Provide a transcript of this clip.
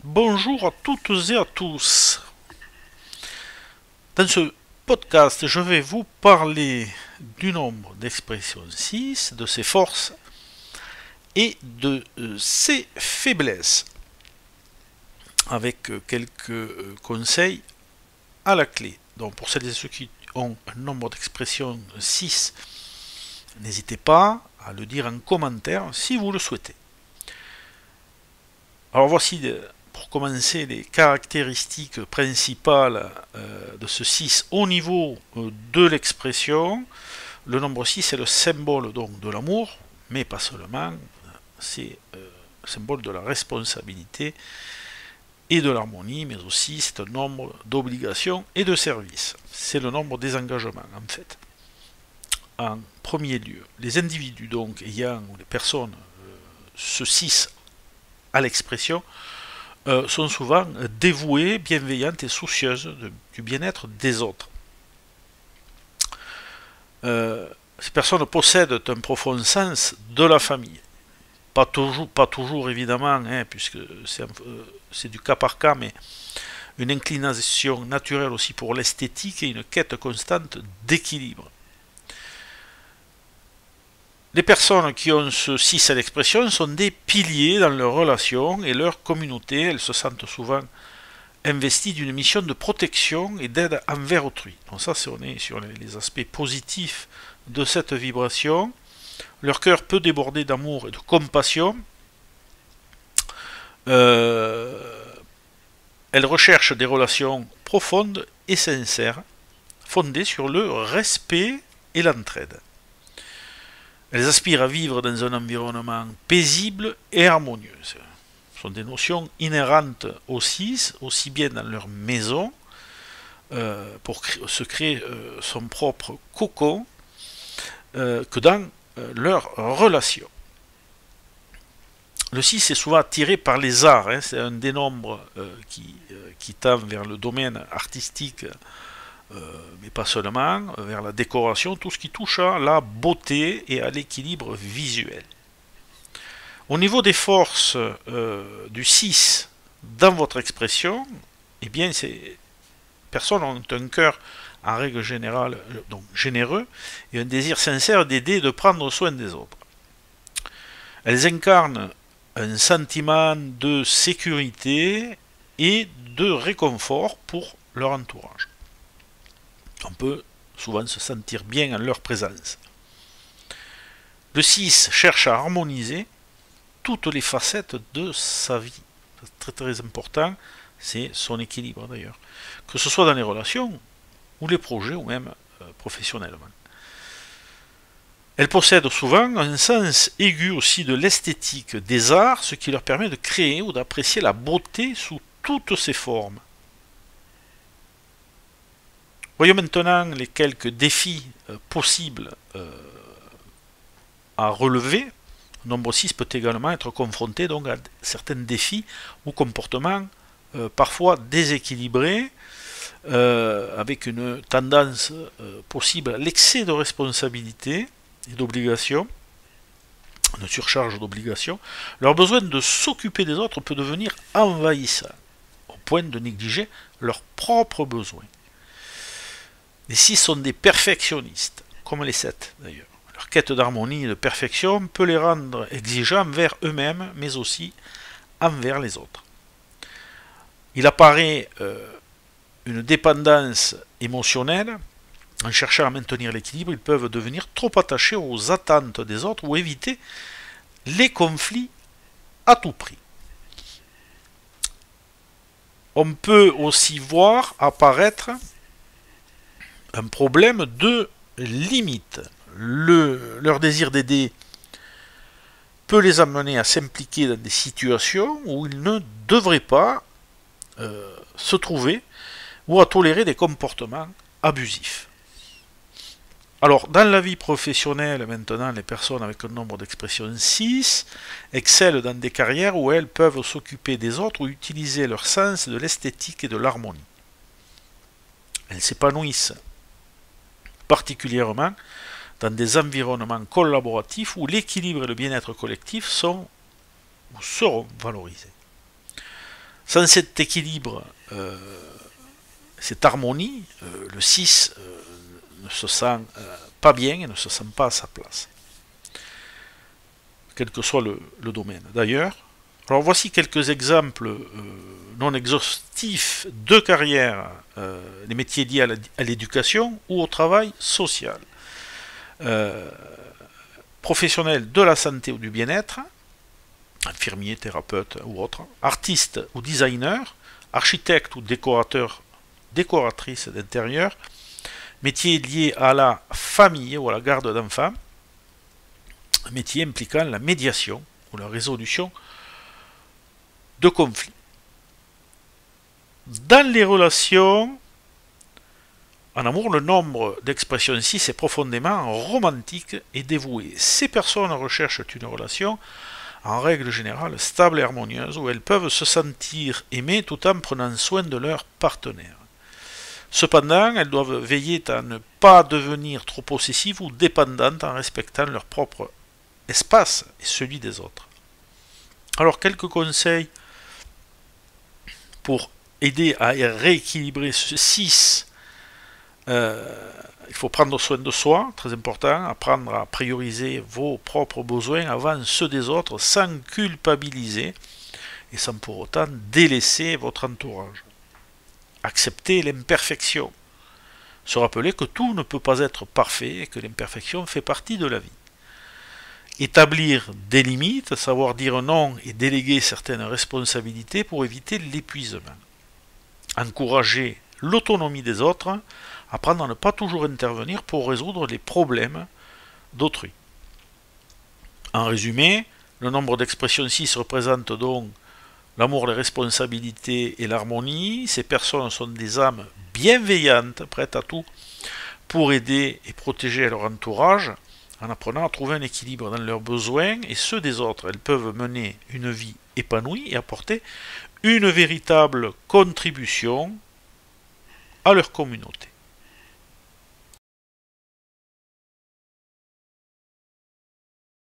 Bonjour à toutes et à tous. Dans ce podcast, je vais vous parler du nombre d'expressions 6, de ses forces et de ses faiblesses, avec quelques conseils à la clé. Donc pour celles et ceux qui ont un nombre d'expressions 6, n'hésitez pas à le dire en commentaire si vous le souhaitez. Alors voici pour commencer les caractéristiques principales de ce 6 au niveau de l'expression. Le nombre 6 est le symbole donc de l'amour, mais pas seulement, c'est le symbole de la responsabilité et de l'harmonie, mais aussi c'est un nombre d'obligations et de services. C'est le nombre des engagements en fait. En premier lieu, les individus donc ayant, ou les personnes, ce 6 à l'expression, sont souvent dévouées, bienveillantes et soucieuses du bien-être des autres. Ces personnes possèdent un profond sens de la famille. Pas toujours évidemment, hein, puisque c'est du cas par cas, mais une inclination naturelle aussi pour l'esthétique et une quête constante d'équilibre. Les personnes qui ont ce 6 à l'expression sont des piliers dans leurs relations et leur communauté. Elles se sentent souvent investies d'une mission de protection et d'aide envers autrui. Donc ça, on est sur les aspects positifs de cette vibration. Leur cœur peut déborder d'amour et de compassion. Elles recherchent des relations profondes et sincères, fondées sur le respect et l'entraide. Elles aspirent à vivre dans un environnement paisible et harmonieux. Ce sont des notions inhérentes aux 6, aussi bien dans leur maison, pour se créer son propre cocon, que dans leurs relations. Le 6 est souvent attiré par les arts, hein, c'est un des nombres qui tend vers le domaine artistique, mais pas seulement, vers la décoration, tout ce qui touche à la beauté et à l'équilibre visuel. Au niveau des forces du 6 dans votre expression, eh bien, ces personnes ont un cœur en règle générale donc généreux et un désir sincère d'aider et de prendre soin des autres. Elles incarnent un sentiment de sécurité et de réconfort pour leur entourage. On peut souvent se sentir bien en leur présence. Le 6 cherche à harmoniser toutes les facettes de sa vie. C'est très très important, c'est son équilibre d'ailleurs. Que ce soit dans les relations, ou les projets, ou même professionnellement. Elles possèdent souvent un sens aigu aussi de l'esthétique des arts, ce qui leur permet de créer ou d'apprécier la beauté sous toutes ses formes. Voyons maintenant les quelques défis possibles à relever. Le nombre 6 peut également être confronté donc à certains défis ou comportements parfois déséquilibrés, avec une tendance possible à l'excès de responsabilité et d'obligation, une surcharge d'obligation. Leur besoin de s'occuper des autres peut devenir envahissant, au point de négliger leurs propres besoins. Les 6 sont des perfectionnistes, comme les 7 d'ailleurs. Leur quête d'harmonie et de perfection peut les rendre exigeants envers eux-mêmes, mais aussi envers les autres. Il apparaît une dépendance émotionnelle. En cherchant à maintenir l'équilibre, ils peuvent devenir trop attachés aux attentes des autres ou éviter les conflits à tout prix. On peut aussi voir apparaître un problème de limite. Leur désir d'aider peut les amener à s'impliquer dans des situations où ils ne devraient pas se trouver ou à tolérer des comportements abusifs. Alors, dans la vie professionnelle, maintenant, les personnes avec un nombre d'expressions 6 excellent dans des carrières où elles peuvent s'occuper des autres ou utiliser leur sens de l'esthétique et de l'harmonie. Elles s'épanouissent particulièrement dans des environnements collaboratifs où l'équilibre et le bien-être collectif sont ou seront valorisés. Sans cet équilibre, cette harmonie, le 6 ne se sent pas bien et ne se sent pas à sa place, quel que soit le domaine. D'ailleurs, alors voici quelques exemples non exhaustifs de carrière, les métiers liés à l'éducation ou au travail social. Professionnels de la santé ou du bien-être, infirmiers, thérapeutes ou autres, artistes ou designers, architectes ou décoratrices d'intérieur, métiers liés à la famille ou à la garde d'enfants, métiers impliquant la médiation ou la résolution de conflits. Dans les relations, en amour, le nombre d'expressions 6 est profondément romantique et dévoué. Ces personnes recherchent une relation, en règle générale, stable et harmonieuse, où elles peuvent se sentir aimées tout en prenant soin de leur partenaire. Cependant, elles doivent veiller à ne pas devenir trop possessives ou dépendantes en respectant leur propre espace et celui des autres. Alors, quelques conseils pour aider à rééquilibrer ce 6. Il faut prendre soin de soi, très important, apprendre à prioriser vos propres besoins avant ceux des autres sans culpabiliser et sans pour autant délaisser votre entourage. Accepter l'imperfection. Se rappeler que tout ne peut pas être parfait et que l'imperfection fait partie de la vie. Établir des limites, savoir dire non et déléguer certaines responsabilités pour éviter l'épuisement. Encourager l'autonomie des autres, apprendre à ne pas toujours intervenir pour résoudre les problèmes d'autrui. En résumé, le nombre d'expressions 6 représente donc l'amour, les responsabilités et l'harmonie. Ces personnes sont des âmes bienveillantes, prêtes à tout pour aider et protéger leur entourage, en apprenant à trouver un équilibre dans leurs besoins et ceux des autres. Elles peuvent mener une vie épanouie et apporter une véritable contribution à leur communauté.